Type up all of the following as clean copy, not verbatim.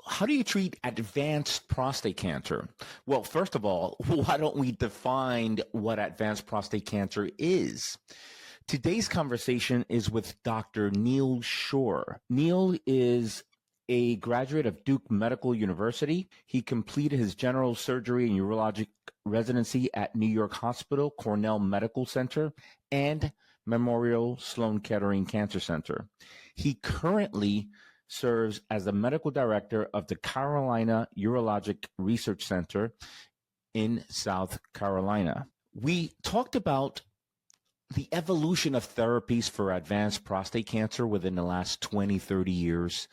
how do you treat advanced prostate cancer? Well, first of all, why don't we define what advanced prostate cancer is? Today's conversation is with Dr. Neal Shore. Neal is a graduate of Duke Medical University. He completed his general surgery and urologic residency at New York Hospital, Cornell Medical Center, and Memorial Sloan Kettering Cancer Center. He currently serves as the medical director of the Carolina Urologic Research Center in South Carolina. We talked about the evolution of therapies for advanced prostate cancer within the last 20, 30 years.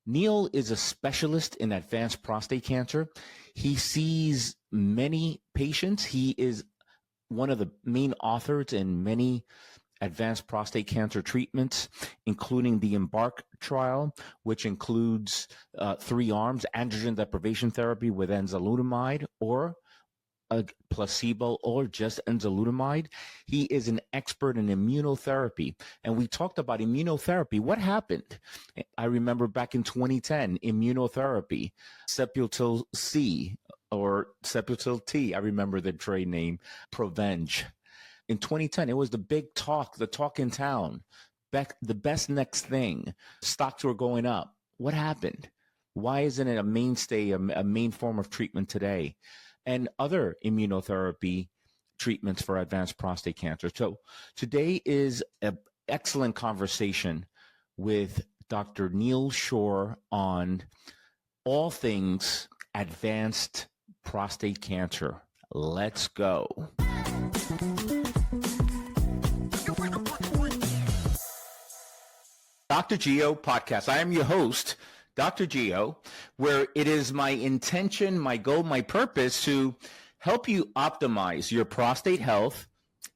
Neal is a specialist in advanced prostate cancer. He sees many patients. He is one of the main authors in many advanced prostate cancer treatments, including the Embark trial, which includes 3 arms: androgen deprivation therapy with enzalutamide, or a placebo, or just enzalutamide. He is an expert in immunotherapy. And we talked about immunotherapy. What happened? I remember back in 2010, immunotherapy, Sepultil C or Sepultil T. I remember the trade name, Provenge. In 2010, it was the big talk, the talk in town, the best next thing. Stocks were going up. What happened? Why isn't it a mainstay, a main form of treatment today? And other immunotherapy treatments for advanced prostate cancer. So today is an excellent conversation with Dr. Neal Shore on all things advanced prostate cancer. Let's go. Dr. Geo Podcast. I am your host, Dr. Geo, where it is my intention, my goal, my purpose to help you optimize your prostate health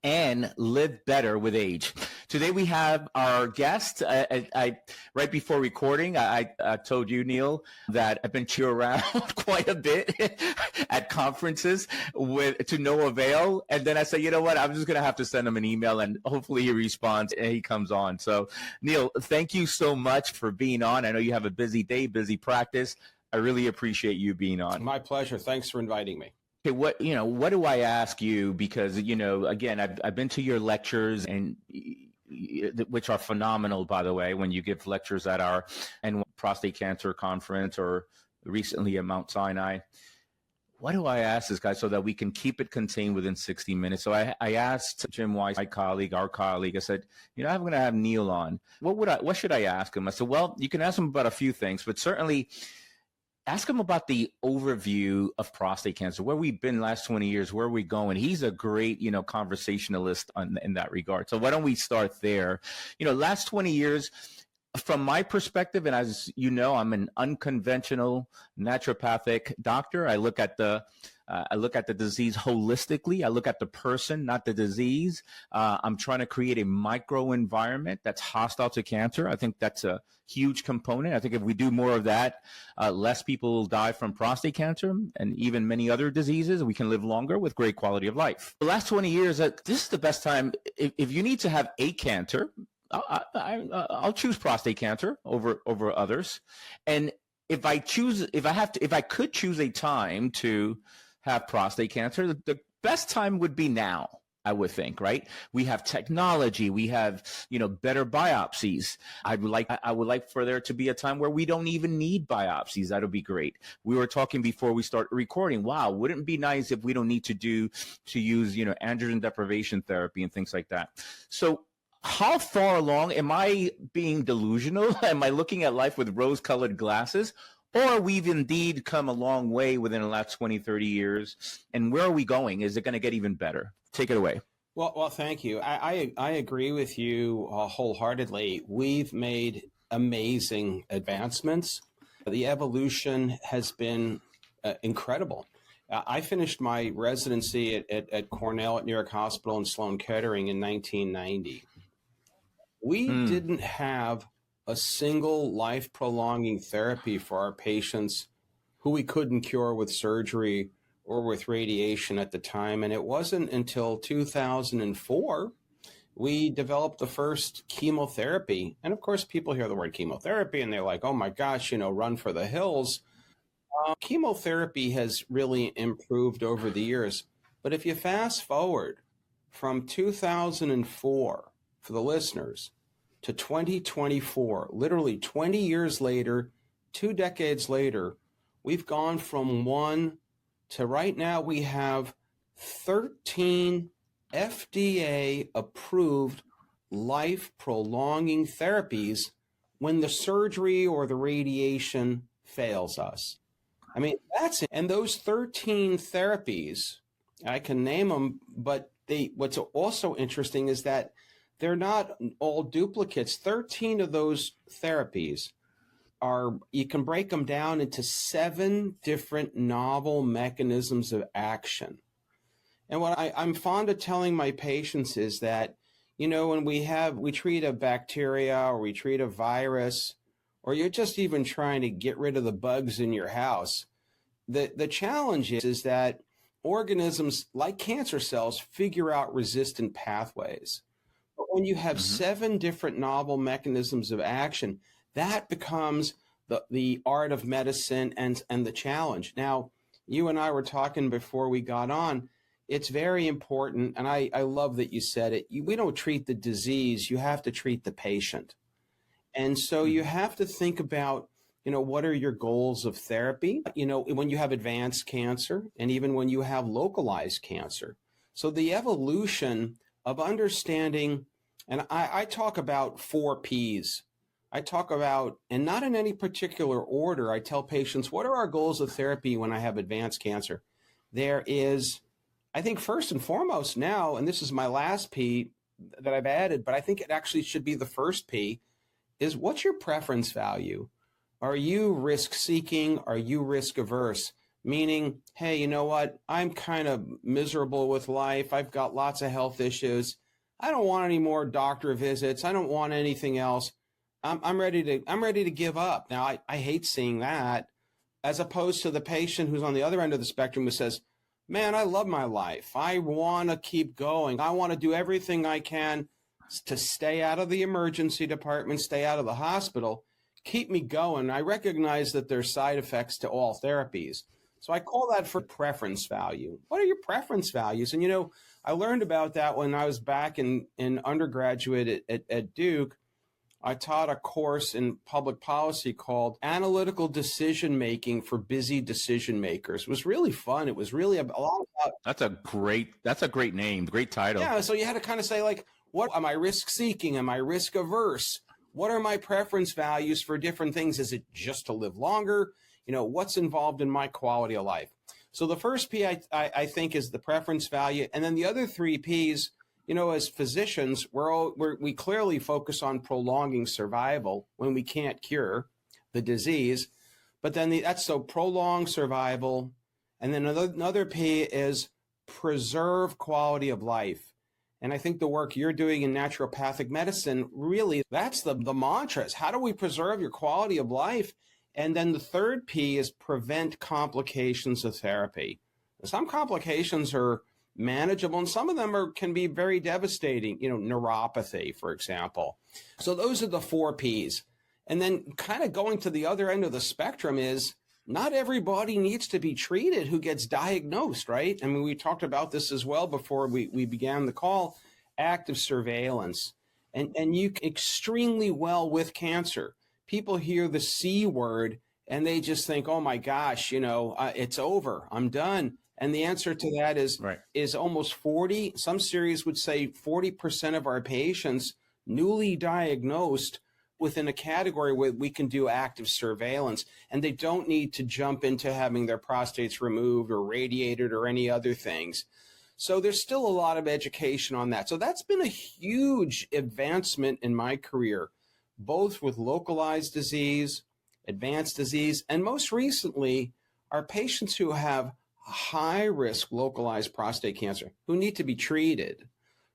and live better with age. Today we have our guest. I right before recording, I told you, Neal, that I've been cheered around quite a bit at conferences to no avail. And then I said, you know what? I'm just going to have to send him an email, and hopefully he responds and he comes on. So, Neal, thank you so much for being on. I know you have a busy day, busy practice. I really appreciate you being on. My pleasure. Thanks for inviting me. Okay, what do I ask you? Because, again, I've been to your lectures, and which are phenomenal, by the way, when you give lectures at our annual prostate cancer conference or recently at Mount Sinai. What do I ask this guy so that we can keep it contained within 60 minutes? So I asked Jim Weiss, our colleague, I said, I'm going to have Neal on. What should I ask him? I said, well, you can ask him about a few things, but certainly ask him about the overview of prostate cancer, where we've been the last 20 years, where are we going. He's a great, conversationalist in that regard. So why don't we start there? Last 20 years, from my perspective, and as you know, I'm an unconventional naturopathic doctor. I look at the disease holistically. I look at the person, not the disease. I'm trying to create a microenvironment that's hostile to cancer. I think that's a huge component. I think if we do more of that, less people will die from prostate cancer and even many other diseases. We can live longer with great quality of life. The last 20 years, this is the best time. If you need to have a cancer, I'll choose prostate cancer over others. And if I could choose a time to have prostate cancer, the best time would be now, I would think, right? We have technology, we have, better biopsies. I would like for there to be a time where we don't even need biopsies. That would be great. We were talking before we started recording. Wow, wouldn't it be nice if we don't need to use, androgen deprivation therapy and things like that? So how far along? Am I being delusional? Am I looking at life with rose-colored glasses? Or we've indeed come a long way within the last 20, 30 years. And where are we going? Is it going to get even better? Take it away. Well, thank you. I agree with you wholeheartedly. We've made amazing advancements. The evolution has been incredible. I finished my residency at Cornell at New York Hospital and Sloan Kettering in 1990. We didn't have a single life-prolonging therapy for our patients who we couldn't cure with surgery or with radiation at the time. And it wasn't until 2004 we developed the first chemotherapy. And of course, people hear the word chemotherapy and they're like, oh my gosh, run for the hills. Chemotherapy has really improved over the years. But if you fast forward from 2004, for the listeners, to 2024, literally 20 years later, 2 decades later, we've gone from one to right now we have 13 FDA approved life prolonging therapies when the surgery or the radiation fails us. I mean, that's it. And those 13 therapies, I can name them, but what's also interesting is that they're not all duplicates. 13 of those therapies you can break them down into 7 different novel mechanisms of action. And what I'm fond of telling my patients is that, when we treat a bacteria or we treat a virus, or you're just even trying to get rid of the bugs in your house, the challenge is that organisms like cancer cells figure out resistant pathways. But when you have 7 different novel mechanisms of action, that becomes the art of medicine and the challenge. Now, you and I were talking before we got on. It's very important, and I love that you said it. We don't treat the disease. You have to treat the patient. And so you have to think about, what are your goals of therapy, when you have advanced cancer and even when you have localized cancer. So the evolution of understanding, and I talk about 4 Ps. I talk about, and not in any particular order, I tell patients, what are our goals of therapy when I have advanced cancer? There is, I think first and foremost now, and this is my last P that I've added, but I think it actually should be the first P, is what's your preference value? Are you risk seeking? Are you risk averse? Meaning, hey, you know what? I'm kind of miserable with life. I've got lots of health issues. I don't want any more doctor visits. I don't want anything else. I'm ready to give up. Now, I hate seeing that, as opposed to the patient who's on the other end of the spectrum who says, man, I love my life. I want to keep going. I want to do everything I can to stay out of the emergency department, stay out of the hospital, keep me going. I recognize that there's side effects to all therapies. So I call that for preference value. What are your preference values? And, I learned about that when I was back in undergraduate at Duke. I taught a course in public policy called Analytical Decision Making for Busy Decision Makers. It was really fun. It was really a lot about. That's a great name, great title. Yeah. So you had to kind of say, like, what am I risk seeking? Am I risk averse? What are my preference values for different things? Is it just to live longer? What's involved in my quality of life? So the first P I think is the preference value. And then the other 3 Ps, as physicians, we clearly focus on prolonging survival when we can't cure the disease. But then that's so prolonged survival. And then another P is preserve quality of life. And I think the work you're doing in naturopathic medicine, really, that's the mantra is how do we preserve your quality of life? And then the third P is prevent complications of therapy. Some complications are manageable, and some of them can be very devastating, neuropathy, for example. So those are the 4 Ps. And then kind of going to the other end of the spectrum is not everybody needs to be treated who gets diagnosed, right? I mean, we talked about this as well before we began the call, active surveillance. And you extremely well with cancer. People hear the C word and they just think, oh my gosh, it's over, I'm done. And the answer to that is almost 40. Some series would say 40% of our patients newly diagnosed within a category where we can do active surveillance, and they don't need to jump into having their prostates removed or radiated or any other things. So there's still a lot of education on that. So that's been a huge advancement in my career, both with localized disease, advanced disease, and most recently, our patients who have high-risk localized prostate cancer, who need to be treated,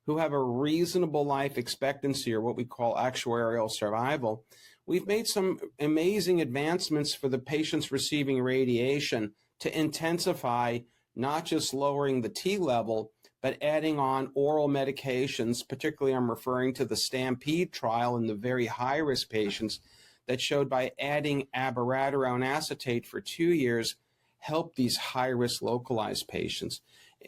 who have a reasonable life expectancy or what we call actuarial survival. We've made some amazing advancements for the patients receiving radiation to intensify, not just lowering the T level, but adding on oral medications. Particularly, I'm referring to the STAMPEDE trial in the very high-risk patients that showed by adding abiraterone acetate for 2 years helped these high-risk localized patients.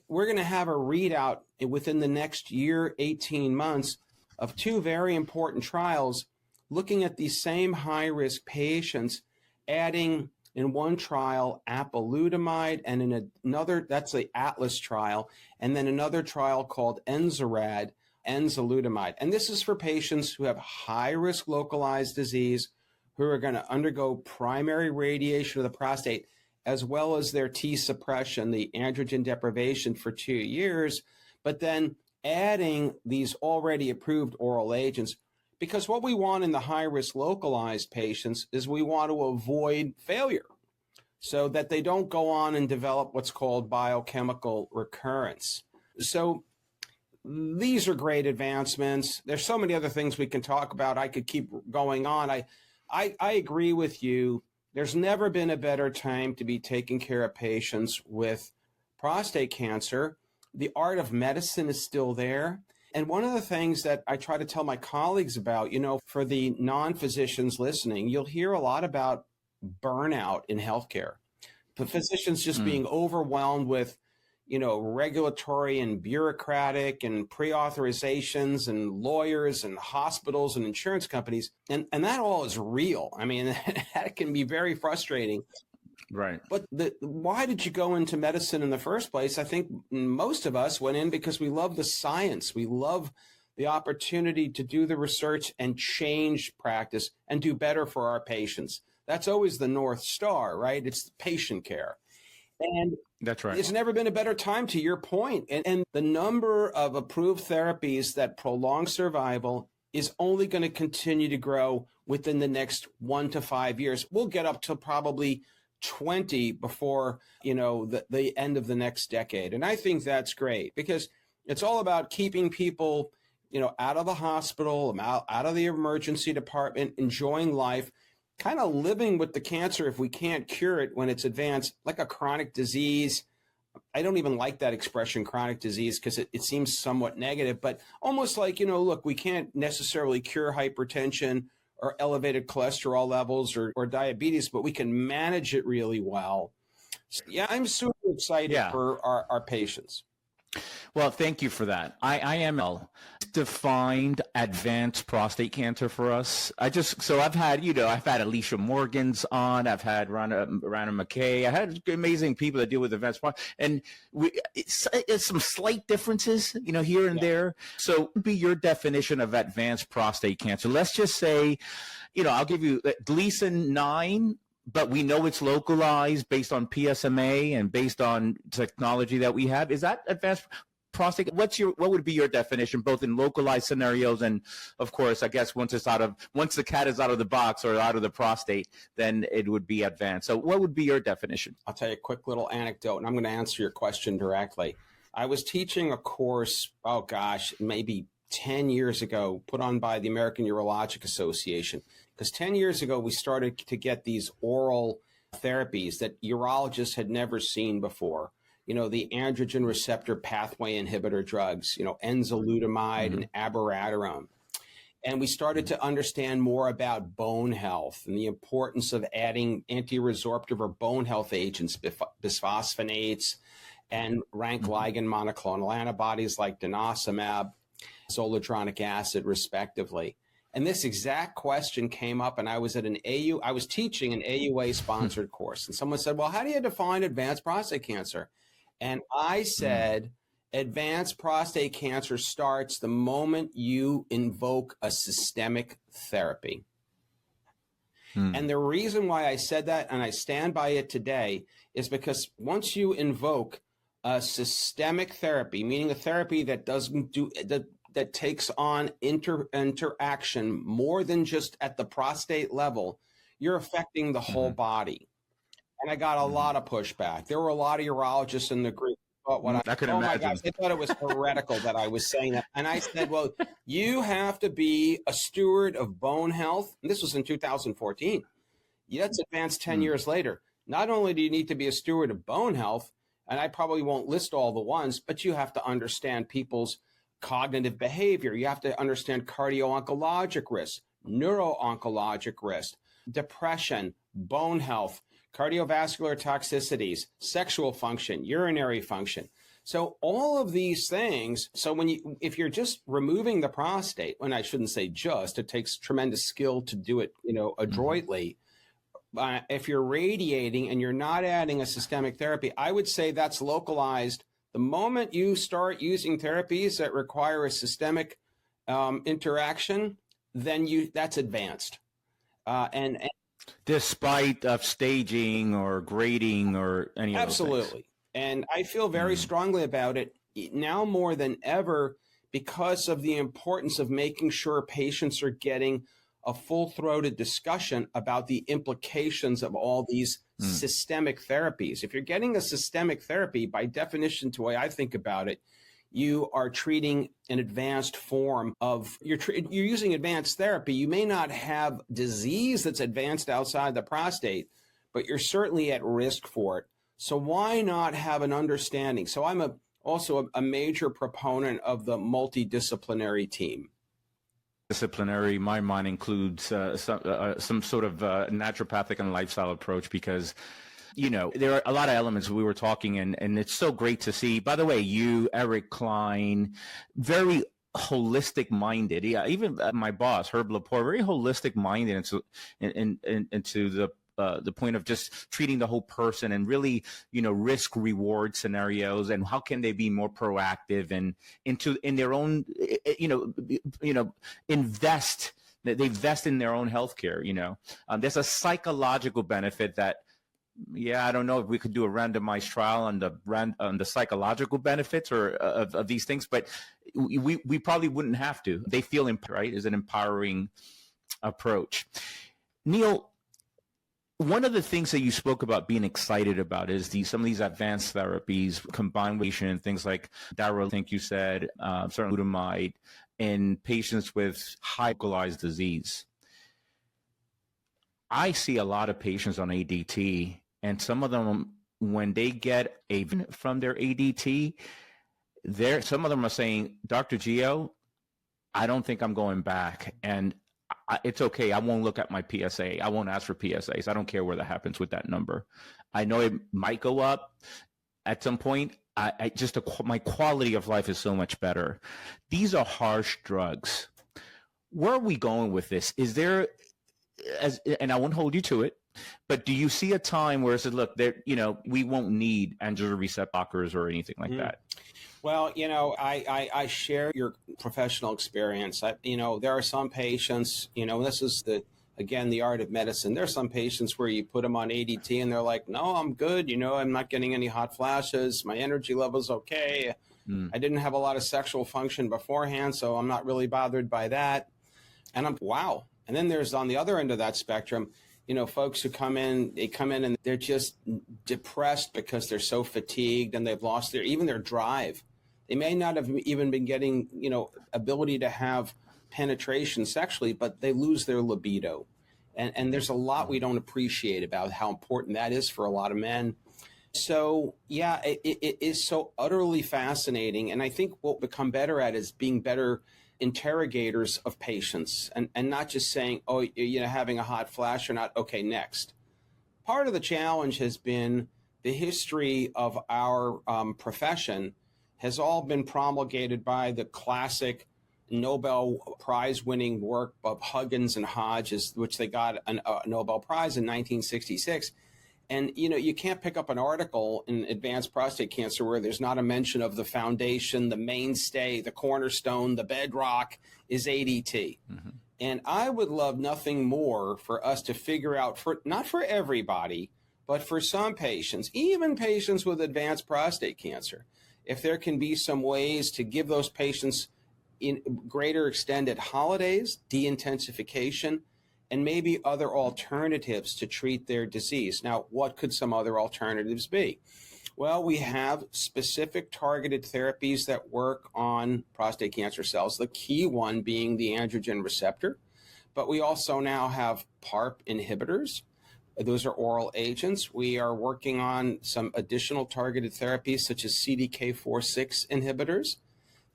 We're going to have a readout within the next year, 18 months, of two very important trials looking at these same high-risk patients, adding in one trial apalutamide, and in another, that's the Atlas trial, and then another trial called enzalutamide. And this is for patients who have high-risk localized disease, who are going to undergo primary radiation of the prostate, as well as their T suppression, the androgen deprivation for 2 years, but then adding these already approved oral agents. Because what we want in the high-risk localized patients is we want to avoid failure so that they don't go on and develop what's called biochemical recurrence. So these are great advancements. There's so many other things we can talk about. I could keep going on. I agree with you. There's never been a better time to be taking care of patients with prostate cancer. The art of medicine is still there. And one of the things that I try to tell my colleagues about, for the non-physicians listening, you'll hear a lot about burnout in healthcare. The physicians just being overwhelmed with, regulatory and bureaucratic and pre-authorizations and lawyers and hospitals and insurance companies. And that all is real. I mean, that can be very frustrating. Right. But why did you go into medicine in the first place? I think most of us went in because we love the science. We love the opportunity to do the research and change practice and do better for our patients. That's always the North Star, right? It's patient care. And that's right. It's never been a better time, to your point. And the number of approved therapies that prolong survival is only going to continue to grow within the next 1 to 5 years. We'll get up to probably 20 before, the end of the next decade. And I think that's great because it's all about keeping people, out of the hospital, out of the emergency department, enjoying life, kind of living with the cancer if we can't cure it when it's advanced, like a chronic disease. I don't even like that expression, chronic disease, because it seems somewhat negative, but almost like, look, we can't necessarily cure hypertension or elevated cholesterol levels or diabetes, but we can manage it really well. So, yeah, I'm super excited for our patients. Well, thank you for that. I am defined advanced prostate cancer for us. I've had Alicia Morgan's on, I've had Rana McKay, I had amazing people that deal with advanced prostate, and it's some slight differences, here and there. So what would be your definition of advanced prostate cancer? Let's just say, I'll give you Gleason 9, but we know it's localized based on PSMA and based on technology that we have. Is that advanced prostate? What would be your definition, both in localized scenarios and, of course, I guess once the cat is out of the box or out of the prostate, then it would be advanced. So what would be your definition? I'll tell you a quick little anecdote, and I'm going to answer your question directly. I was teaching a course, maybe 10 years ago, put on by the American Urologic Association. Because 10 years ago, we started to get these oral therapies that urologists had never seen before. The androgen receptor pathway inhibitor drugs, enzalutamide and abiraterone. And we started to understand more about bone health and the importance of adding anti-resorptive or bone health agents, bisphosphonates, and rank ligand monoclonal antibodies like denosumab, zoledronic acid, respectively. And this exact question came up, and I was teaching an AUA-sponsored course, and someone said, well, how do you define advanced prostate cancer? And I said, advanced prostate cancer starts the moment you invoke a systemic therapy. And the reason why I said that, and I stand by it today, is because once you invoke a systemic therapy, meaning a therapy that that takes on interaction more than just at the prostate level, you're affecting the whole body. And I got a lot of pushback. There were a lot of urologists in the group. I could imagine. My gosh, they thought it was heretical that I was saying that. And I said, well, you have to be a steward of bone health. And this was in 2014. That's advanced 10 years later. Not only do you need to be a steward of bone health, and I probably won't list all the ones, but you have to understand people's cognitive behavior. You have to understand cardio-oncologic risk, neuro-oncologic risk, depression, bone health, cardiovascular toxicities, sexual function, urinary function. So all of these things, so if you're just removing the prostate, and I shouldn't say just, it takes tremendous skill to do it, adroitly. If you're radiating and you're not adding a systemic therapy, I would say that's localized. The moment you start using therapies that require a systemic interaction, then that's advanced. And despite of staging or grading or any of those things. Absolutely. And I feel very strongly about it now more than ever because of the importance of making sure patients are getting a full-throated discussion about the implications of all these systemic therapies. If you're getting a systemic therapy, by definition, to the way I think about it, you are treating an advanced form of, you're using advanced therapy. You may not have disease that's advanced outside the prostate, but you're certainly at risk for it. So why not have an understanding? So I'm also a major proponent of the multidisciplinary team. Disciplinary, my mind includes some sort of naturopathic and lifestyle approach because, there are a lot of elements we were talking, and it's so great to see. By the way, you, Eric Klein, very holistic minded. Yeah, even my boss, Herb Lepore, very holistic minded into the point of just treating the whole person and really, risk reward scenarios and how can they be more proactive and in their own, invest. They invest in their own healthcare. There's a psychological benefit that. Yeah, I don't know if we could do a randomized trial on the psychological benefits or of these things, but we probably wouldn't have to. They feel right is an empowering approach. Neal, one of the things that you spoke about being excited about is some of these advanced therapies combined with things like darolutamide, I think you said, certainly glutamide, in patients with high localized disease. I see a lot of patients on ADT, and some of them, when they get from their ADT, some of them are saying, Dr. Gio, I don't think I'm going back. And it's okay. I won't look at my PSA. I won't ask for PSAs. I don't care where that happens with that number. I know it might go up at some point. My quality of life is so much better. These are harsh drugs. Where are we going with this? Is there, and I won't hold you to it, but do you see a time where it says, look, we won't need androgen receptor blockers or anything like that? Well, I share your professional experience. There are some patients, this is the art of medicine. There are some patients where you put them on ADT and they're like, no, I'm good. I'm not getting any hot flashes. My energy level's okay. I didn't have a lot of sexual function beforehand, so I'm not really bothered by that. And wow. And then there's on the other end of that spectrum, folks who come in and they're just depressed because they're so fatigued and they've lost even their drive. They may not have even been getting, ability to have penetration sexually, but they lose their libido. And there's a lot we don't appreciate about how important that is for a lot of men. So, yeah, it is so utterly fascinating. And I think what we'll become better at is being better interrogators of patients and not just saying, oh, having a hot flash or not. Okay, next. Part of the challenge has been the history of our profession has all been promulgated by the classic Nobel Prize winning work of Huggins and Hodges, which they got a Nobel Prize in 1966. And, you can't pick up an article in advanced prostate cancer where there's not a mention of the foundation, the mainstay, the cornerstone, the bedrock is ADT. Mm-hmm. And I would love nothing more for us to figure out, not for everybody, but for some patients, even patients with advanced prostate cancer, if there can be some ways to give those patients in greater extended holidays, de-intensification, and maybe other alternatives to treat their disease. Now, what could some other alternatives be? Well, we have specific targeted therapies that work on prostate cancer cells, the key one being the androgen receptor. But we also now have PARP inhibitors. Those are oral agents. We are working on some additional targeted therapies such as CDK4/6 inhibitors.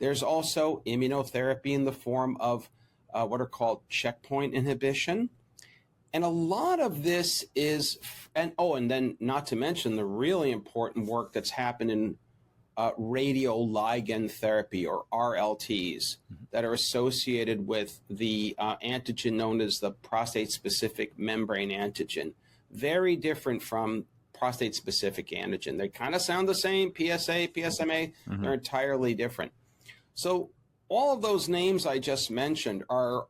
There's also immunotherapy in the form of what are called checkpoint inhibition. And a lot of this is, and then not to mention the really important work that's happened in radioligand therapy, or RLTs, that are associated with the antigen known as the prostate-specific membrane antigen. Very different from prostate-specific antigen. They kind of sound the same, PSA, PSMA, they're entirely different. So all of those names I just mentioned are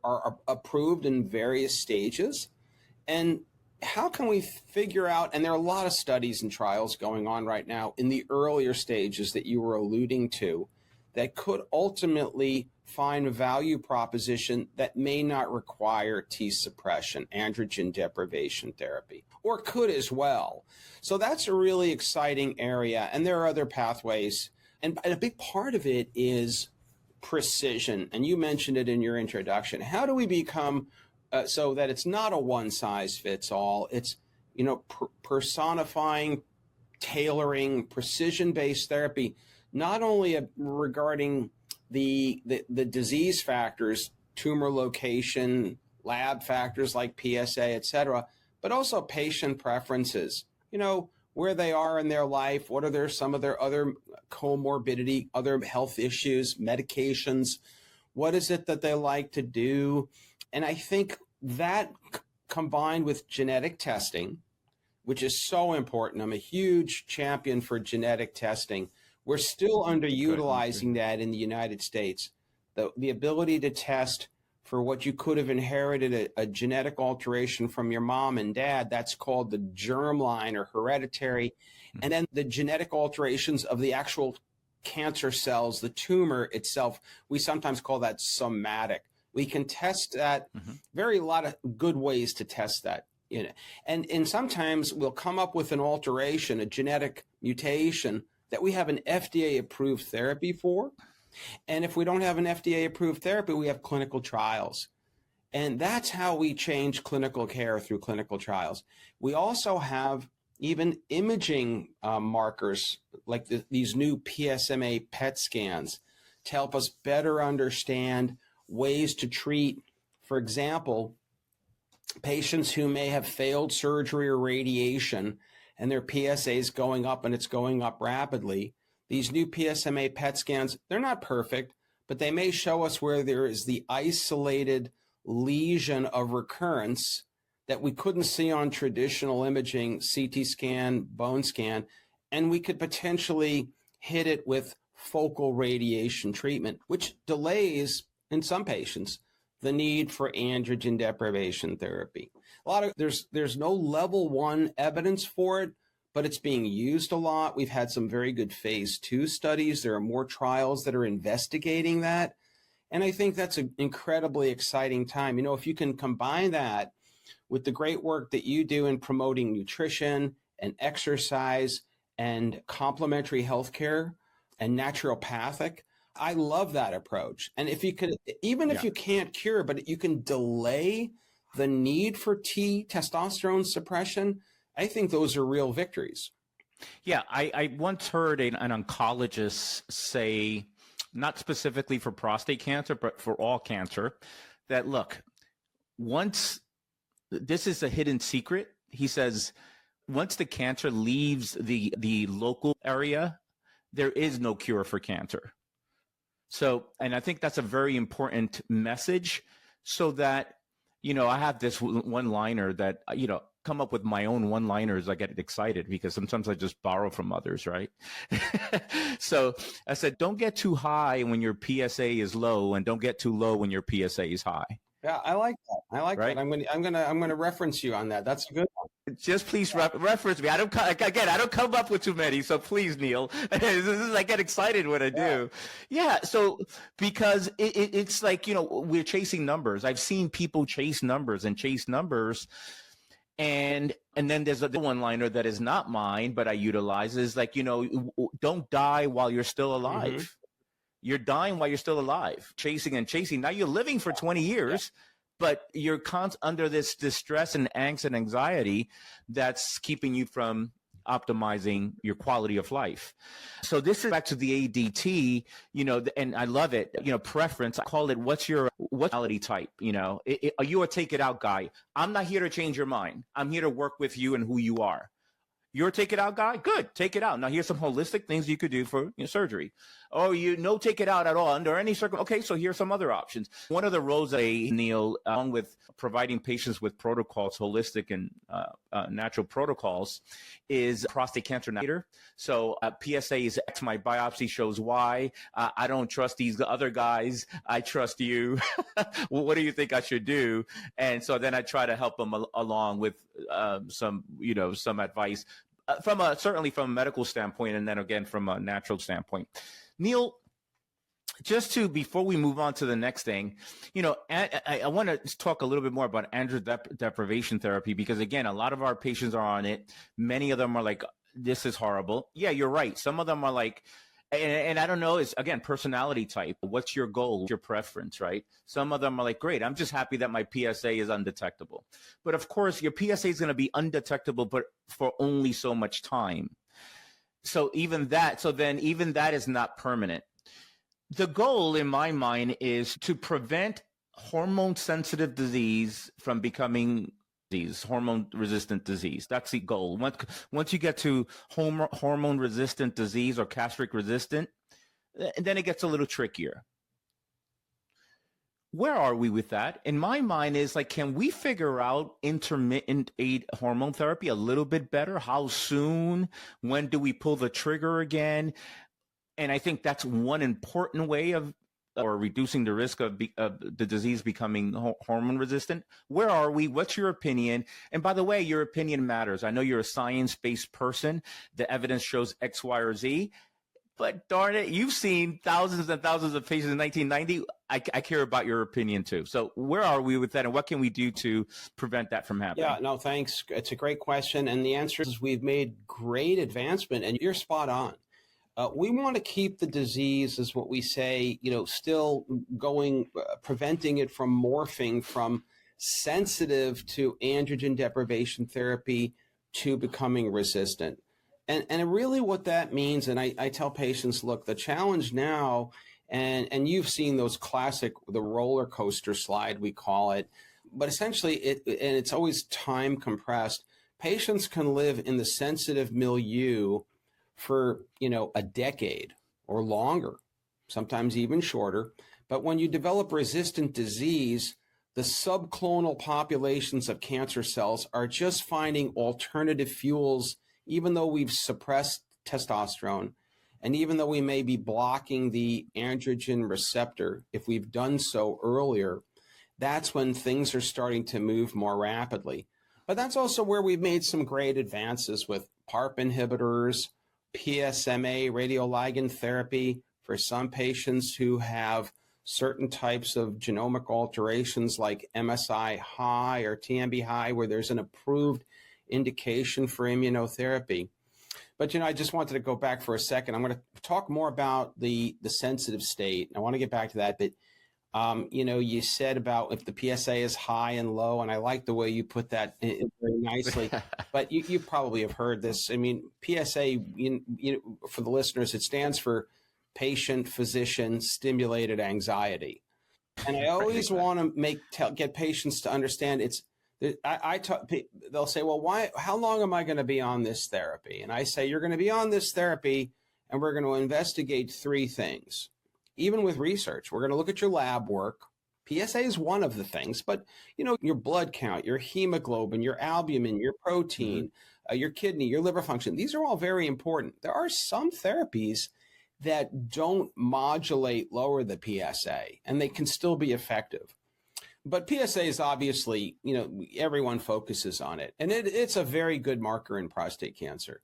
approved in various stages. And how can we figure out, and there are a lot of studies and trials going on right now in the earlier stages that you were alluding to, that could ultimately find a value proposition that may not require T suppression, androgen deprivation therapy, or could as well. So that's a really exciting area. And there are other pathways. And a big part of it is precision. And you mentioned it in your introduction. How do we become so that it's not a one size fits all? It's, personifying, tailoring, precision-based therapy, not only regarding the disease factors, tumor location, lab factors like PSA, et cetera, but also patient preferences, where they are in their life, what are some of their other comorbidity, other health issues, medications, what is it that they like to do? And I think that combined with genetic testing, which is so important. I'm a huge champion for genetic testing. We're still underutilizing that in the United States. The ability to test for what you could have inherited, a genetic alteration from your mom and dad, that's called the germline or hereditary. And then the genetic alterations of the actual cancer cells, the tumor itself, we sometimes call that somatic. We can test that. A lot of good ways to test that. And sometimes we'll come up with an alteration, a genetic mutation that we have an FDA approved therapy for. And if we don't have an FDA approved therapy, we have clinical trials. And that's how we change clinical care, through clinical trials. We also have even imaging markers like these new PSMA PET scans to help us better understand ways to treat, for example, patients who may have failed surgery or radiation and their PSA is going up, and it's going up rapidly. These new PSMA PET scans, they're not perfect, but they may show us where there is the isolated lesion of recurrence that we couldn't see on traditional imaging, CT scan, bone scan, and we could potentially hit it with focal radiation treatment, which delays, in some patients, the need for androgen deprivation therapy. There's no level 1 evidence for it, but it's being used a lot. We've had some very good phase 2 studies. There are more trials that are investigating that. And I think that's an incredibly exciting time. If you can combine that with the great work that you do in promoting nutrition and exercise and complementary healthcare and naturopathic, I love that approach. And if you could, even if you can't cure, but you can delay the need for testosterone suppression, I think those are real victories. Yeah, I once heard an oncologist say, not specifically for prostate cancer, but for all cancer, that look, once this is a hidden secret, he says, once the cancer leaves the local area, there is no cure for cancer. So, and I think that's a very important message, so that, I have this one-liner that, come up with my own one-liners. I get excited because sometimes I just borrow from others, right? So I said, don't get too high when your PSA is low, and don't get too low when your PSA is high. Yeah, I like that. I like that. I'm gonna reference you on that. That's a good one. Just please reference me. I don't come up with too many, so please, Neal. I get excited when I do. Yeah. So because it's like, we're chasing numbers. I've seen people chase numbers. And then there's a one-liner that is not mine, but I utilize, is like, don't die while you're still alive. You're dying while you're still alive, chasing and chasing. Now you're living for 20 years, but you're under this distress and angst and anxiety that's keeping you from optimizing your quality of life. So this is back to the ADT, and I love it, preference. I call it, what's your personality type? Are you a take it out guy? I'm not here to change your mind. I'm here to work with you and who you are. You're a take it out guy? Good. Take it out. Now, here's some holistic things you could do for surgery. Oh, no take it out at all under any circumstance. Okay, so here's some other options. One of the roles Neal, along with providing patients with protocols, holistic and natural protocols, is prostate cancer navigator. So PSA is X, my biopsy shows Y. I don't trust these other guys. I trust you. Well, what do you think I should do? And so then I try to help them along with some advice. Certainly from a medical standpoint, and then again from a natural standpoint. Neal, before we move on to the next thing, I want to talk a little bit more about androgen deprivation therapy, because again, a lot of our patients are on it. Many of them are like, this is horrible. Yeah, you're right. Some of them are like, and I don't know, it's again, personality type. What's your goal, your preference, right? Some of them are like, great, I'm just happy that my PSA is undetectable. But of course, your PSA is going to be undetectable, but for only so much time. So even that is not permanent. The goal in my mind is to prevent hormone sensitive disease from becoming hormone resistant disease. That's the goal. Once you get to hormone resistant disease or castrate resistant, then it gets a little trickier. Where are we with that? In my mind is like, can we figure out intermittent hormone therapy a little bit better? How soon? When do we pull the trigger again? And I think that's one important way of reducing the risk of the disease becoming hormone resistant. Where are we? What's your opinion? And by the way, your opinion matters. I know you're a science-based person. The evidence shows X, Y, or Z. But darn it, you've seen thousands and thousands of patients in 1990. I care about your opinion too. So where are we with that, and what can we do to prevent that from happening? Yeah, no, thanks. It's a great question. And the answer is we've made great advancement, and you're spot on. We want to keep the disease, is what we say, still going, preventing it from morphing from sensitive to androgen deprivation therapy to becoming resistant. And really what that means, and I tell patients, look, the challenge now, and you've seen those classic, the roller coaster slide, we call it, but essentially it's always time compressed. Patients can live in the sensitive milieu for, a decade or longer, sometimes even shorter. But when you develop resistant disease, the subclonal populations of cancer cells are just finding alternative fuels, even though we've suppressed testosterone, and even though we may be blocking the androgen receptor, if we've done so earlier, that's when things are starting to move more rapidly. But that's also where we've made some great advances with PARP inhibitors, PSMA radioligand therapy for some patients who have certain types of genomic alterations like MSI high or TMB high, where there's an approved indication for immunotherapy. But, I just wanted to go back for a second. I'm going to talk more about the sensitive state. I want to get back to that. But, you said about if the PSA is high and low, and I like the way you put that in very nicely. But you probably have heard this. I mean, PSA, for the listeners, it stands for patient physician stimulated anxiety. And I always want to get patients to understand they'll say, well, how long am I going to be on this therapy? And I say, you're going to be on this therapy, and we're going to investigate three things. Even with research, we're going to look at your lab work. PSA is one of the things, but your blood count, your hemoglobin, your albumin, your protein, your kidney, your liver function. These are all very important. There are some therapies that don't lower the PSA, and they can still be effective. But PSA is obviously, everyone focuses on it, and it's a very good marker in prostate cancer.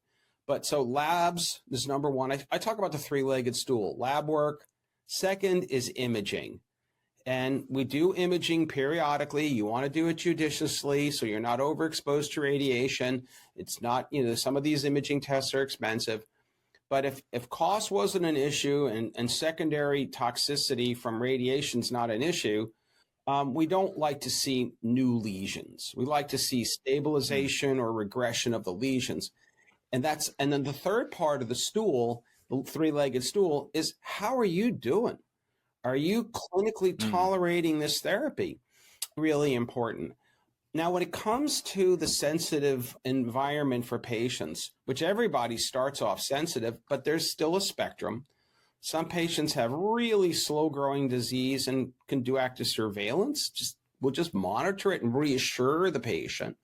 But so labs is number one. I talk about the three-legged stool: lab work. Second is imaging. And we do imaging periodically. You want to do it judiciously so you're not overexposed to radiation. It's not, some of these imaging tests are expensive. But if cost wasn't an issue and secondary toxicity from radiation is not an issue, we don't like to see new lesions. We like to see stabilization or regression of the lesions. And then the third part of the stool, the three-legged stool, is how are you doing? Are you clinically tolerating this therapy? Really important. Now, when it comes to the sensitive environment for patients, which everybody starts off sensitive, but there's still a spectrum. Some patients have really slow growing disease and can do active surveillance. We'll just monitor it and reassure the patient.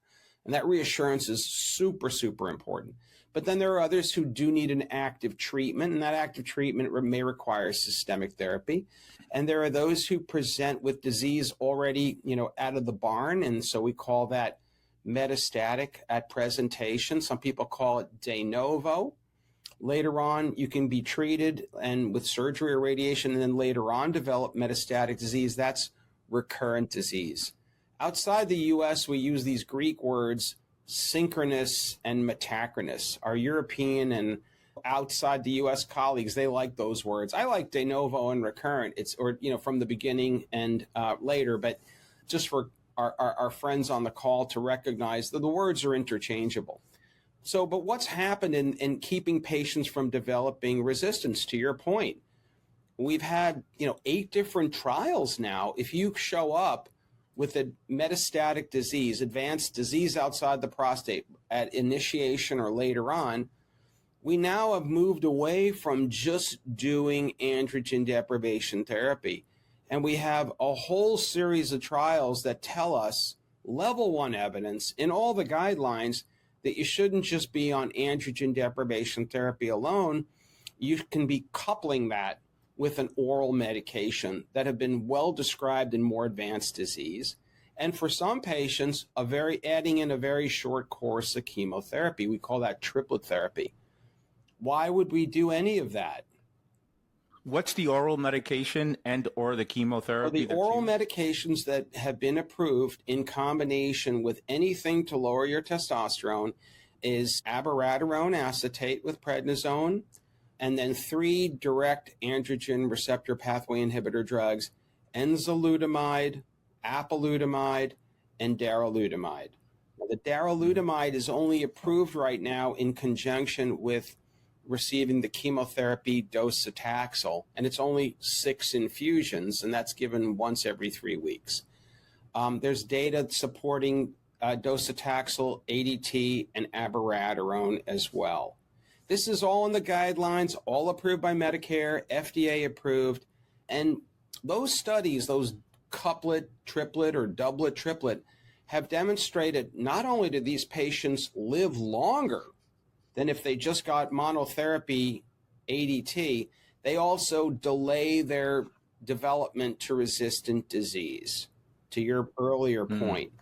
And that reassurance is super, super important. But then there are others who do need an active treatment, and that active treatment may require systemic therapy. And there are those who present with disease already, out of the barn. And so we call that metastatic at presentation. Some people call it de novo. Later on, you can be treated and with surgery or radiation, and then later on develop metastatic disease. That's recurrent disease. Outside the US, we use these Greek words, synchronous and metachronous. Our European and outside the US colleagues, they like those words. I like de novo and recurrent. From the beginning and later, but just for our friends on the call to recognize that the words are interchangeable. So, but what's happened in keeping patients from developing resistance, to your point? We've had, 8 different trials now. If you show up with a metastatic disease, advanced disease outside the prostate at initiation or later on, we now have moved away from just doing androgen deprivation therapy. And we have a whole series of trials that tell us, level 1 evidence in all the guidelines, that you shouldn't just be on androgen deprivation therapy alone. You can be coupling that with an oral medication that have been well described in more advanced disease. And for some patients, adding in a very short course of chemotherapy. We call that triplet therapy. Why would we do any of that? What's the oral medication or the chemotherapy? The oral medications that have been approved in combination with anything to lower your testosterone is abiraterone acetate with prednisone, and then 3 direct androgen receptor pathway inhibitor drugs, enzalutamide, apalutamide, and darolutamide. Now, the darolutamide is only approved right now in conjunction with receiving the chemotherapy docetaxel, and it's only 6 infusions, and that's given once every 3 weeks. There's data supporting docetaxel, ADT, and abiraterone as well. This is all in the guidelines, all approved by Medicare, FDA approved, and those studies, those couplet, triplet, or doublet, triplet, have demonstrated not only do these patients live longer than if they just got monotherapy ADT, they also delay their development to resistant disease, to your earlier point.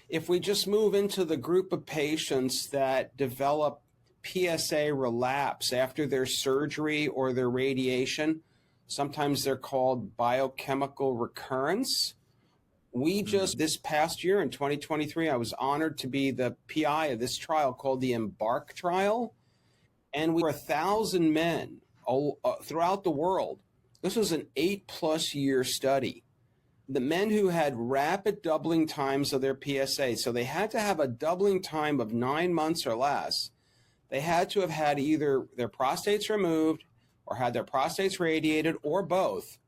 If we just move into the group of patients that develop PSA relapse after their surgery or their radiation, sometimes they're called biochemical recurrence. This past year in 2023, I was honored to be the PI of this trial called the Embark trial. And we were 1,000 men throughout the world. This was an 8+ year study. The men who had rapid doubling times of their PSA, so they had to have a doubling time of 9 months or less. They had to have had either their prostates removed or had their prostates radiated or both.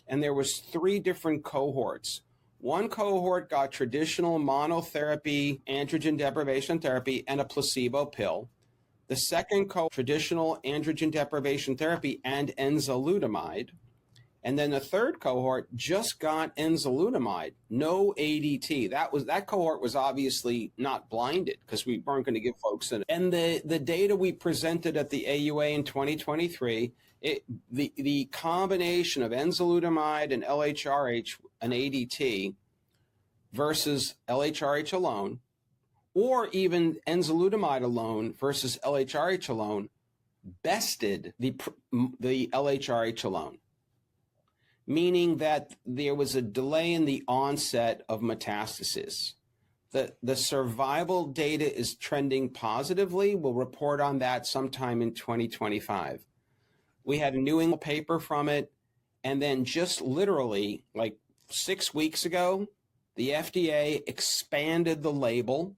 And there was 3 different cohorts. One cohort got traditional monotherapy, androgen deprivation therapy, and a placebo pill. The second cohort, traditional androgen deprivation therapy and enzalutamide. And then the third cohort just got enzalutamide, no ADT. That cohort was obviously not blinded because we weren't going to give folks an. And the data we presented at the AUA in 2023, the combination of enzalutamide and LHRH, an ADT, versus LHRH alone, or even enzalutamide alone versus LHRH alone, bested the LHRH alone, meaning that there was a delay in the onset of metastasis. The survival data is trending positively. We'll report on that sometime in 2025. We had a New England paper from it, and then just literally like 6 weeks ago, the FDA expanded the label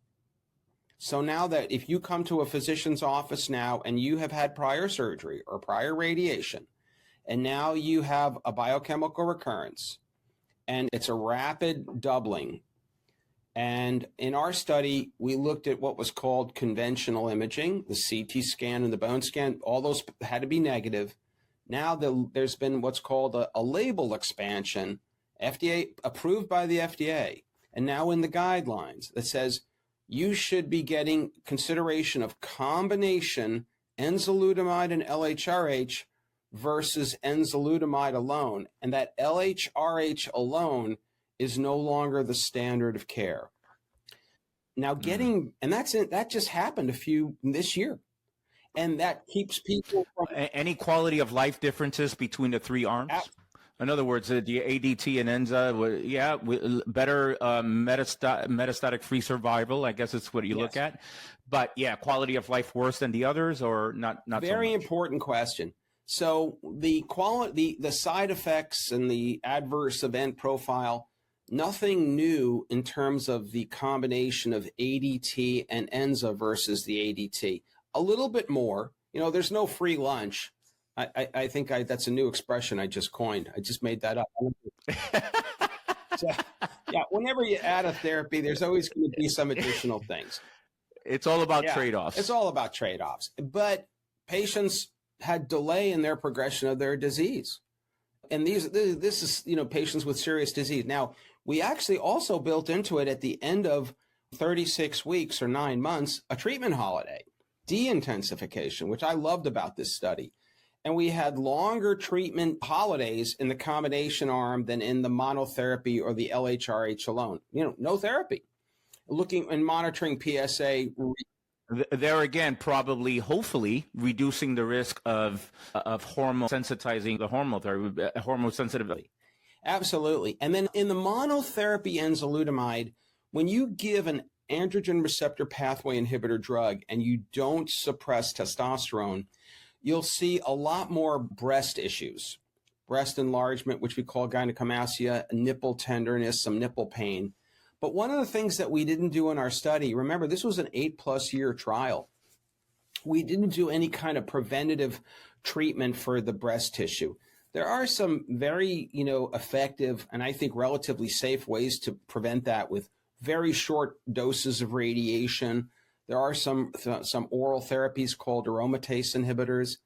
So now that if you come to a physician's office now and you have had prior surgery or prior radiation, and now you have a biochemical recurrence, and it's a rapid doubling. And in our study, we looked at what was called conventional imaging, the CT scan and the bone scan. All those had to be negative. Now there's been what's called a label expansion, FDA approved by the FDA, and now in the guidelines that says you should be getting consideration of combination enzalutamide and LHRH versus enzalutamide alone, and that LHRH alone is no longer the standard of care. Now and that's it, that just happened this year. And that keeps people from Any quality of life differences between the three arms? In other words, the ADT and ENZA, better metastatic free survival. I guess it's what you look at. But yeah, quality of life worse than the others, or not? Very so much? important question. So the side effects and the adverse event profile, nothing new in terms of the combination of ADT and ENZA versus the ADT. A little bit more. There's no free lunch. I think that's a new expression I just coined. I just made that up. So, yeah, whenever you add a therapy, there's always going to be some additional things. It's all about trade-offs. It's all about trade-offs. But patients had delay in their progression of their disease. And this is, patients with serious disease. Now, we actually also built into it at the end of 36 weeks or 9 months, a treatment holiday, de-intensification, which I loved about this study. And we had longer treatment holidays in the combination arm than in the monotherapy or the LHRH alone. No therapy. Looking and monitoring PSA. There again, probably, hopefully, reducing the risk of hormone sensitizing the hormone therapy, hormone sensitivity. Absolutely. And then in the monotherapy enzalutamide, when you give an androgen receptor pathway inhibitor drug and you don't suppress testosterone, you'll see a lot more breast issues, breast enlargement, which we call gynecomastia, nipple tenderness, some nipple pain. But one of the things that we didn't do in our study, remember, this was an 8+ year trial. We didn't do any kind of preventative treatment for the breast tissue. There are some very, effective and I think relatively safe ways to prevent that with very short doses of radiation. There are some oral therapies called aromatase inhibitors.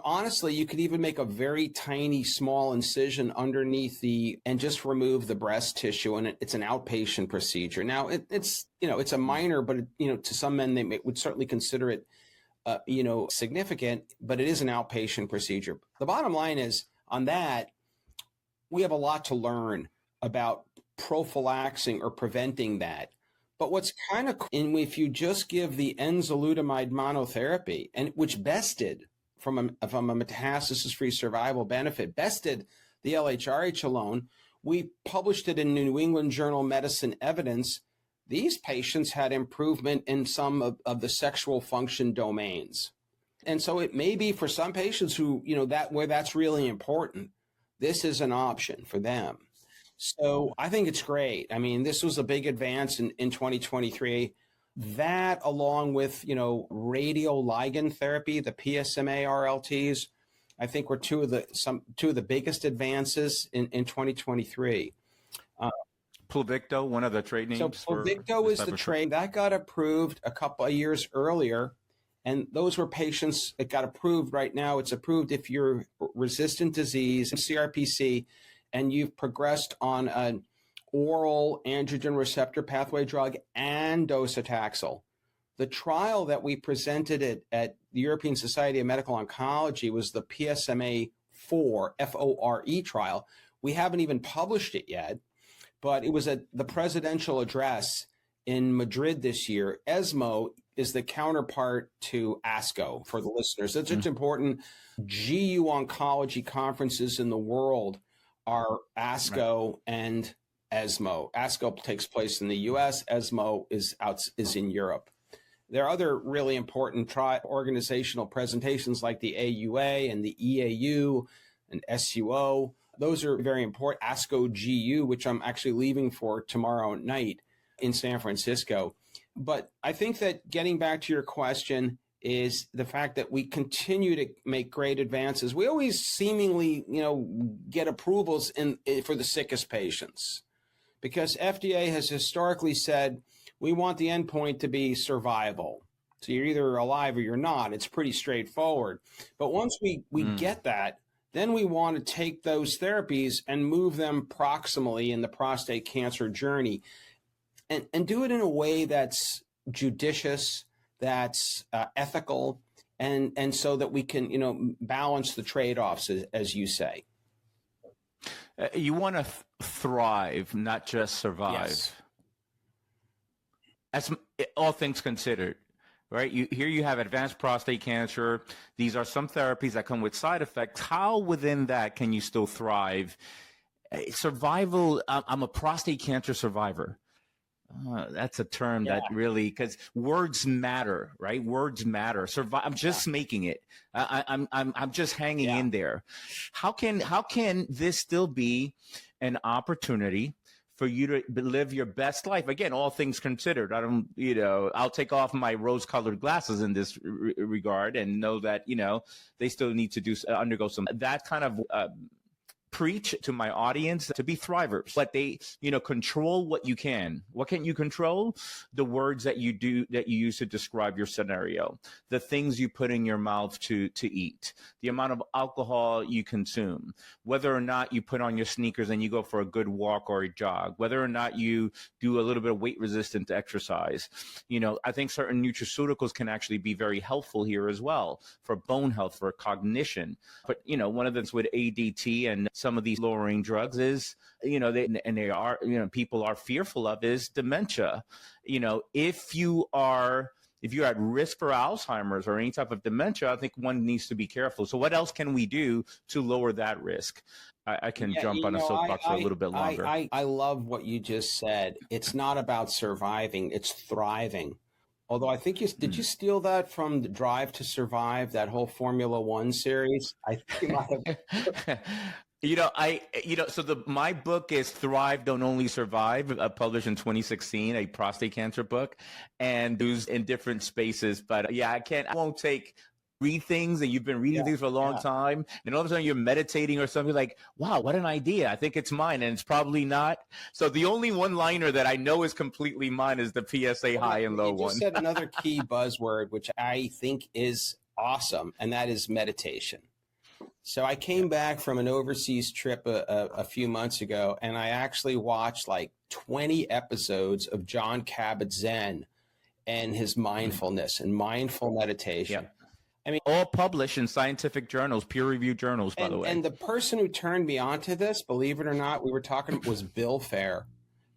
Honestly, you could even make a very tiny, small incision underneath and just remove the breast tissue, and it's an outpatient procedure. Now, it's a minor, but to some men they would certainly consider it, significant, but it is an outpatient procedure. The bottom line is on that, we have a lot to learn about prophylaxing or preventing that. But what's kind of, if you just give the enzalutamide monotherapy, and which bested from a metastasis-free survival benefit, bested the LHRH alone, we published it in New England Journal of Medicine Evidence. These patients had improvement in some of the sexual function domains. And so it may be for some patients who, where that's really important, this is an option for them. So I think it's great. I mean, this was a big advance in 2023. That, along with, radioligand therapy, the PSMA RLTs, I think were two of the biggest advances in 2023. Pluvicto, one of the trade names. So Pluvicto is the trade that got approved a couple of years earlier. And those were patients that got approved right now. It's approved if you're resistant disease, CRPC, and you've progressed on an oral androgen receptor pathway drug and docetaxel. The trial that we presented at the European Society of Medical Oncology was the PSMA-4, FORE trial. We haven't even published it yet, but it was at the presidential address in Madrid this year. ESMO is the counterpart to ASCO for the listeners. It's important. GU oncology conferences in the world are ASCO and ESMO. ASCO takes place in the US, ESMO is in Europe. There are other really important organizational presentations like the AUA and the EAU and SUO. Those are very important. ASCO GU, which I'm actually leaving for tomorrow night in San Francisco. But I think that getting back to your question is the fact that we continue to make great advances. We always seemingly, get approvals for the sickest patients because FDA has historically said we want the endpoint to be survival. So you're either alive or you're not. It's pretty straightforward. But once we get that, then we want to take those therapies and move them proximally in the prostate cancer journey and do it in a way that's judicious, that's ethical, and so that we can, balance the trade-offs, as you say. You want to thrive, not just survive. Yes. As all things considered, right? Here you have advanced prostate cancer. These are some therapies that come with side effects. How within that can you still thrive? Survival, I'm a prostate cancer survivor. That's a term that really, because words matter, right? Words matter. I'm just making it. I'm just hanging in there. How can this still be an opportunity for you to live your best life? Again, all things considered, I'll take off my rose-colored glasses in this regard and know that, they still need to undergo some that kind of preach to my audience to be thrivers, but they, control what you can. What can you control? The words that you use to describe your scenario, the things you put in your mouth to eat, the amount of alcohol you consume, whether or not you put on your sneakers and you go for a good walk or a jog, whether or not you do a little bit of weight resistant exercise. I think certain nutraceuticals can actually be very helpful here as well for bone health, for cognition. But, one of the things with ADT and some of these lowering drugs is, people are fearful of is dementia. If you're at risk for Alzheimer's or any type of dementia, I think one needs to be careful. So what else can we do to lower that risk? I can jump on a soapbox for a little bit longer. I love what you just said. It's not about surviving, it's thriving. Although I think did you steal that from the Drive to Survive, that whole Formula One series? I think you might have. My book is Thrive, Don't Only Survive, published in 2016, a prostate cancer book, and used in different spaces. But I won't read things, and you've been reading things for a long time, and all of a sudden you're meditating or something like, wow, what an idea. I think it's mine, and it's probably not. So the only one-liner that I know is completely mine is the PSA high and low one. You just said another key buzzword, which I think is awesome, and that is meditation. So I came back from an overseas trip a few months ago, and I actually watched like 20 episodes of John Kabat-Zinn and his mindfulness and mindful meditation. I mean, all published in scientific journals, peer-reviewed journals, by the way. And the person who turned me on to this, believe it or not, we were talking, was Bill Fair.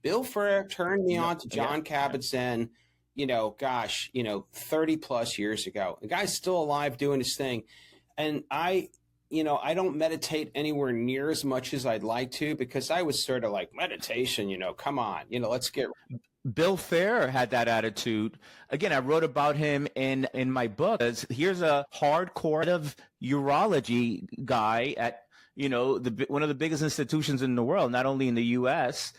Bill Fair turned me on to John Kabat-Zinn, 30 plus years ago. The guy's still alive doing his thing. And I don't meditate anywhere near as much as I'd like to, because I was sort of like, meditation, come on, let's get. Bill Fair had that attitude. Again, I wrote about him in my book. Here's a hardcore of urology guy at, one of the biggest institutions in the world, not only in the U.S.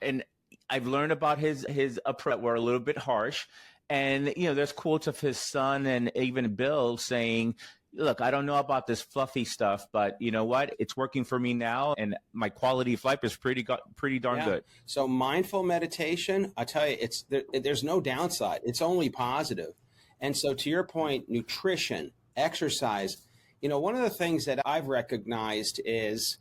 And I've learned about his approach that were a little bit harsh. And, there's quotes of his son and even Bill saying, look, I don't know about this fluffy stuff, but you know what? It's working for me now, and my quality of life is pretty darn good. So mindful meditation, I tell you, there's no downside. It's only positive. And so to your point, nutrition, exercise, one of the things that I've recognized is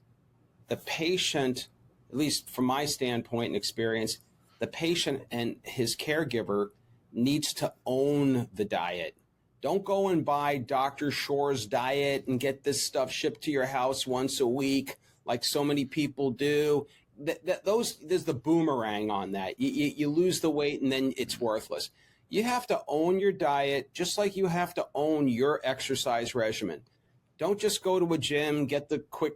the patient, at least from my standpoint and experience, the patient and his caregiver needs to own the diet. Don't go and buy Dr. Shore's diet and get this stuff shipped to your house once a week like so many people do. There's the boomerang on that. You lose the weight and then it's worthless. You have to own your diet just like you have to own your exercise regimen. Don't just go to a gym, get the quick,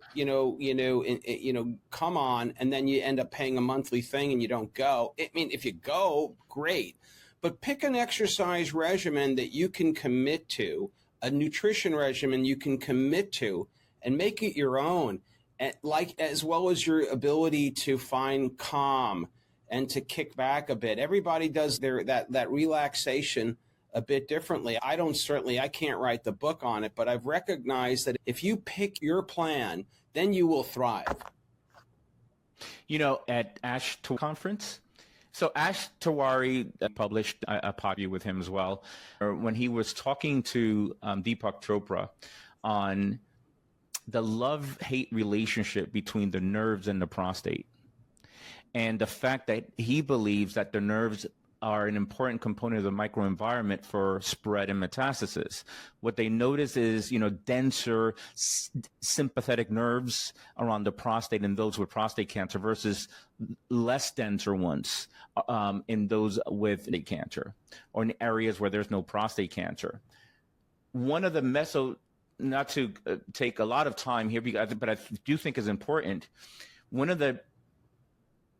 come on, and then you end up paying a monthly thing and you don't go. I mean, if you go, great. But pick an exercise regimen that you can commit to, a nutrition regimen you can commit to, and make it your own, as well as your ability to find calm and to kick back a bit. Everybody does that relaxation a bit differently. I can't write the book on it, but I've recognized that if you pick your plan, then you will thrive. At Ash conference, so Ash Tawari published a podcast with him as well, when he was talking to Deepak Chopra on the love-hate relationship between the nerves and the prostate, and the fact that he believes that the nerves are an important component of the microenvironment for spread and metastasis. What they notice is, denser sympathetic nerves around the prostate in those with prostate cancer versus less denser ones in those with prostate cancer, or in areas where there's no prostate cancer. One of the not to take a lot of time here, but I do think is important. One of the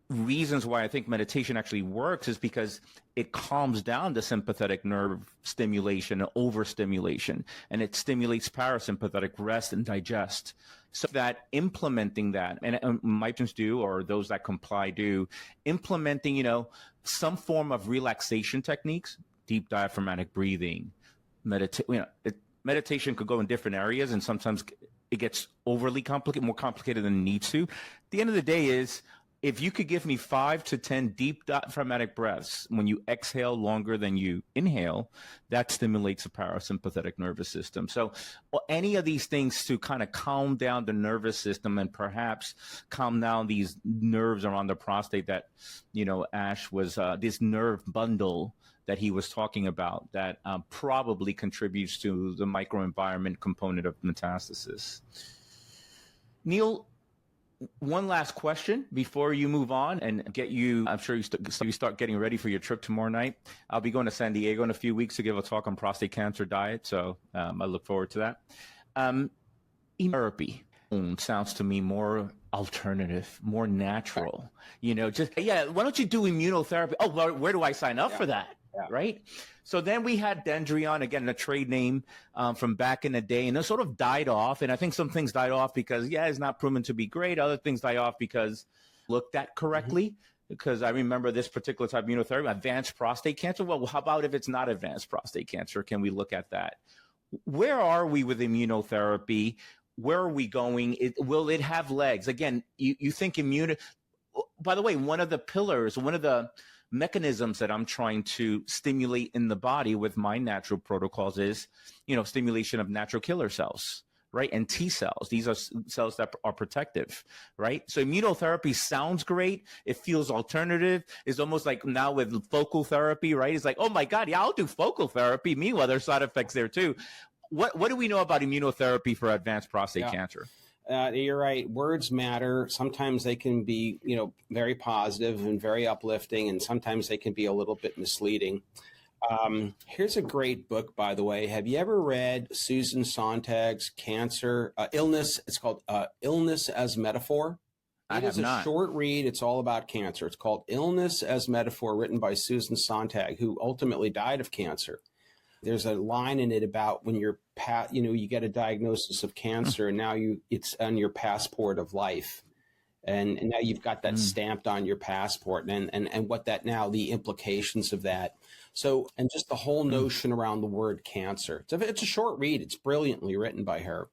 reasons why I think meditation actually works is because it calms down the sympathetic nerve stimulation and overstimulation, and it stimulates parasympathetic rest and digest. So that implementing that, and my patients do, or those that comply do, implementing, some form of relaxation techniques, deep diaphragmatic breathing, meditation could go in different areas, and sometimes it gets overly complicated, more complicated than it needs to. At the end of the day is, if you could give me 5 to 10 deep diaphragmatic breaths when you exhale longer than you inhale, that stimulates the parasympathetic nervous system. So any of these things to kind of calm down the nervous system and perhaps calm down these nerves around the prostate that, Ash was this nerve bundle that he was talking about that probably contributes to the microenvironment component of metastasis. Neal, one last question before you move on and get you, I'm sure you start getting ready for your trip tomorrow night. I'll be going to San Diego in a few weeks to give a talk on prostate cancer diet. So I look forward to that. Immunotherapy sounds to me more alternative, more natural, why don't you do immunotherapy? Oh, where do I sign up for that? Yeah. Right. So then we had Dendreon, again, a trade name from back in the day, and it sort of died off. And I think some things died off because, it's not proven to be great. Other things die off because looked at correctly. Because I remember this particular type of immunotherapy, advanced prostate cancer. Well, how about if it's not advanced prostate cancer? Can we look at that? Where are we with immunotherapy? Where are we going? Will it have legs? Again, you think by the way, one of the pillars, one of the mechanisms that I'm trying to stimulate in the body with my natural protocols is, stimulation of natural killer cells, right? And T cells. These are cells that are protective, right? So immunotherapy sounds great. It feels alternative. It's almost like now with focal therapy, right? It's like, oh my God, yeah, I'll do focal therapy. Meanwhile, there's side effects there too. What do we know about immunotherapy for advanced prostate cancer? You're right. Words matter. Sometimes they can be, very positive and very uplifting, and sometimes they can be a little bit misleading. Here's a great book, by the way. Have you ever read Susan Sontag's Illness? It's called Illness as Metaphor. It is a short read. It's all about cancer. It's called Illness as Metaphor, written by Susan Sontag, who ultimately died of cancer. There's a line in it about when you get a diagnosis of cancer, and now it's on your passport of life. And now you've got that stamped on your passport, and what that now, the implications of that. So, and just the whole notion around the word cancer. It's a short read. It's brilliantly written by her.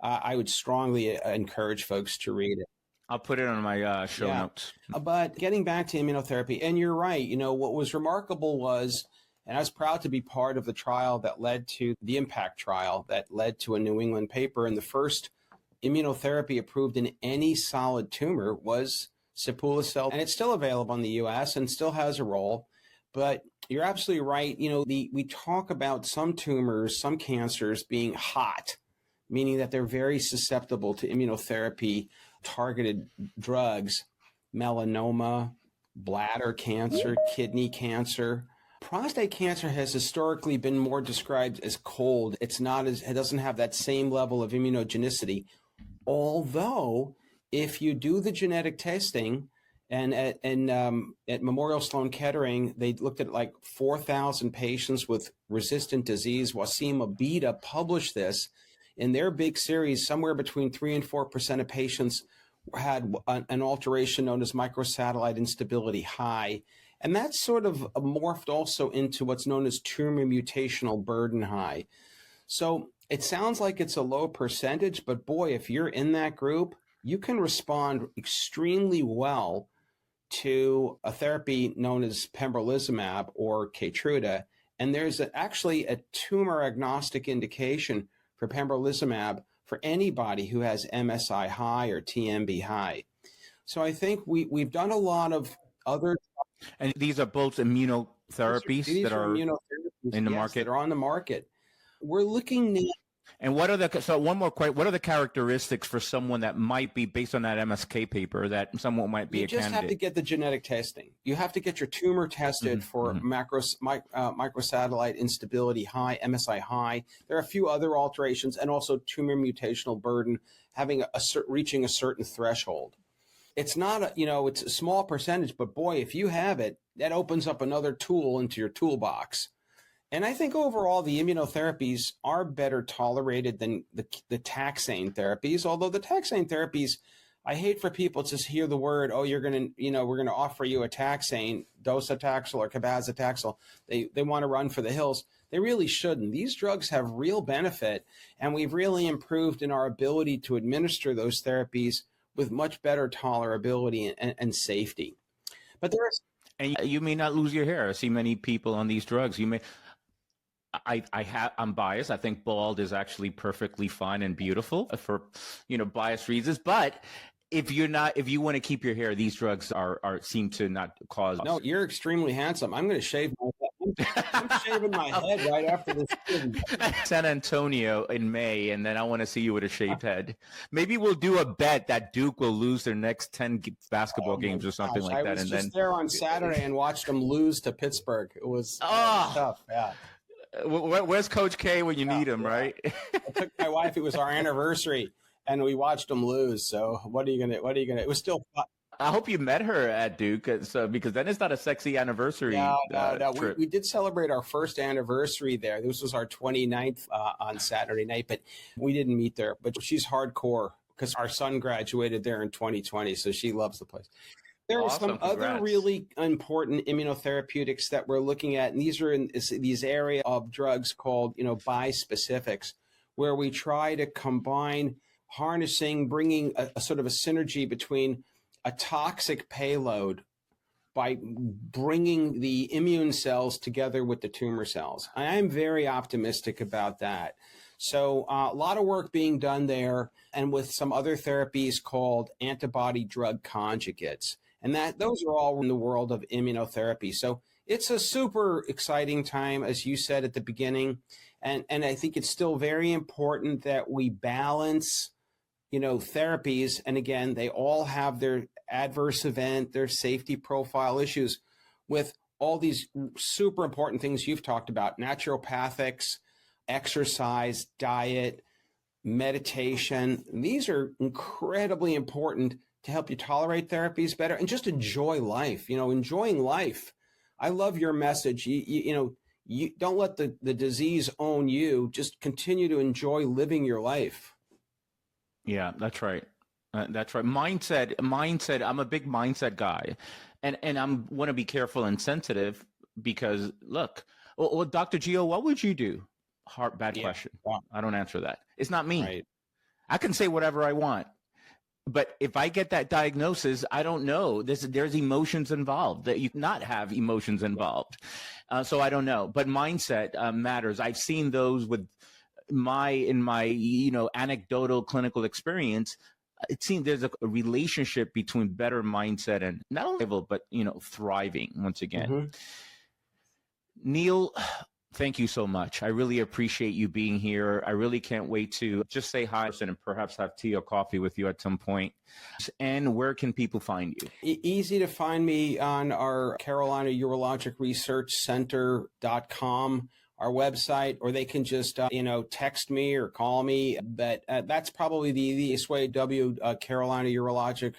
I would strongly encourage folks to read it. I'll put it on my show notes. But getting back to immunotherapy, and you're right, what was remarkable was, and I was proud to be part of the trial that led to the Impact trial that led to a New England paper. And the first immunotherapy approved in any solid tumor was Sipuleucel. And it's still available in the U.S. and still has a role. But you're absolutely right. We talk about some tumors, some cancers being hot, meaning that they're very susceptible to immunotherapy targeted drugs, melanoma, bladder cancer, kidney cancer. Prostate cancer has historically been more described as cold. It doesn't have that same level of immunogenicity. Although, if you do the genetic testing, and at Memorial Sloan Kettering, they looked at like 4,000 patients with resistant disease. Wasim Abida published this in their big series. Somewhere between 3 and 4% of patients had an alteration known as microsatellite instability high. And that sort of morphed also into what's known as tumor mutational burden high. So it sounds like it's a low percentage, but boy, if you're in that group, you can respond extremely well to a therapy known as pembrolizumab or Keytruda. And there's actually a tumor agnostic indication for pembrolizumab for anybody who has MSI high or TMB high. So I think we've done a lot of other. And these are both immunotherapies these that are immunotherapies, in the yes, market? that are on the market. We're looking now. And what are so one more question, what are the characteristics for someone that might be, based on that MSK paper, that someone might be a candidate? You just have to get the genetic testing. You have to get your tumor tested for microsatellite instability high, MSI high. There are a few other alterations, and also tumor mutational burden having reaching a certain threshold. It's not it's a small percentage, but boy, if you have it, that opens up another tool into your toolbox. And I think overall, the immunotherapies are better tolerated than the taxane therapies. Although the taxane therapies, I hate for people to hear the word, oh, we're going to offer you a taxane, docetaxel or cabazitaxel. They want to run for the hills. They really shouldn't. These drugs have real benefit, and we've really improved in our ability to administer those therapies with much better tolerability and safety. But there's. And you may not lose your hair. I see many people on these drugs. You may. I'm biased. I think bald is actually perfectly fine and beautiful for, biased reasons. But if you want to keep your hair, these drugs seem to not cause. No, you're extremely handsome. I'm going to shave my head. I'm shaving my head right after this. San Antonio in May, and then I want to see you with a shaved head. Maybe we'll do a bet that Duke will lose their next 10 basketball games or something like that. I was just there on Saturday and watched them lose to Pittsburgh. It was tough. Yeah. Where's Coach K when you need him, right? I took my wife. It was our anniversary, and we watched them lose. So what are you gonna? It was still fun. I hope you met her at Duke, because then it's not a sexy anniversary. No. We did celebrate our first anniversary there. This was our 29th on Saturday night, but we didn't meet there. But she's hardcore because our son graduated there in 2020, so she loves the place. There are some other really important immunotherapeutics that we're looking at, and these are in these area of drugs called, bispecifics, where we try to combine bringing a sort of a synergy between a toxic payload by bringing the immune cells together with the tumor cells. I am very optimistic about that. So a lot of work being done there, and with some other therapies called antibody drug conjugates. And those are all in the world of immunotherapy. So it's a super exciting time, as you said at the beginning. And I think it's still very important that we balance, therapies. And again, they all have their adverse event, their safety profile issues with all these super important things you've talked about: naturopathics, exercise, diet, meditation. These are incredibly important to help you tolerate therapies better and just enjoy life, enjoying life. I love your message. You don't let the disease own you. Just continue to enjoy living your life. Yeah, that's right. That's right. Mindset. I'm a big mindset guy, and I want to be careful and sensitive because look, well, Dr. Gio, what would you do? Bad question. Yeah. I don't answer that. It's not me. Right. I can say whatever I want. But if I get that diagnosis, I don't know. There's emotions involved that you cannot have emotions involved. So I don't know. But mindset matters. I've seen those in my anecdotal clinical experience. It seems there's a relationship between better mindset and not only but thriving once again. Mm-hmm. Neal, thank you so much. I really appreciate you being here. I really can't wait to just say hi and perhaps have tea or coffee with you at some point. And where can people find you? Easy to find me on our Carolina Urologic Research Center.com, our website, or they can just, text me or call me. But that's probably the easiest way, Carolina Urologic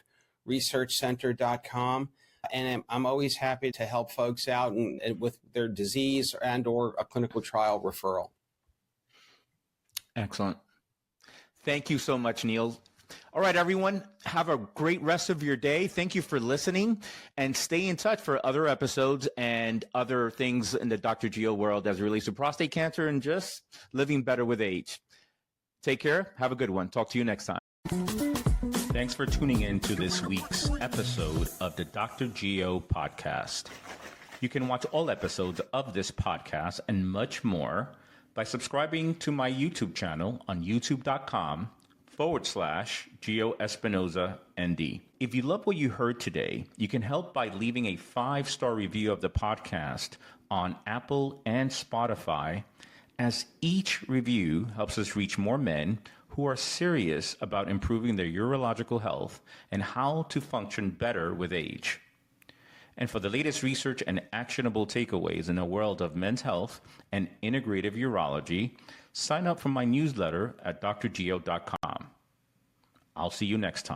Research Center.com. And I'm always happy to help folks out with their disease or a clinical trial referral. Excellent. Thank you so much, Neal. All right, everyone, have a great rest of your day. Thank you for listening, and stay in touch for other episodes and other things in the Dr. Geo world as it relates to prostate cancer and just living better with age. Take care. Have a good one. Talk to you next time. Thanks for tuning in to this week's episode of the Dr. Geo podcast. You can watch all episodes of this podcast and much more by subscribing to my YouTube channel on youtube.com/Geo Espinoza ND. If you love what you heard today, you can help by leaving a 5-star review of the podcast on Apple and Spotify, as each review helps us reach more men who are serious about improving their urological health and how to function better with age. And for the latest research and actionable takeaways in the world of men's health and integrative urology, sign up for my newsletter at drgeo.com. I'll see you next time.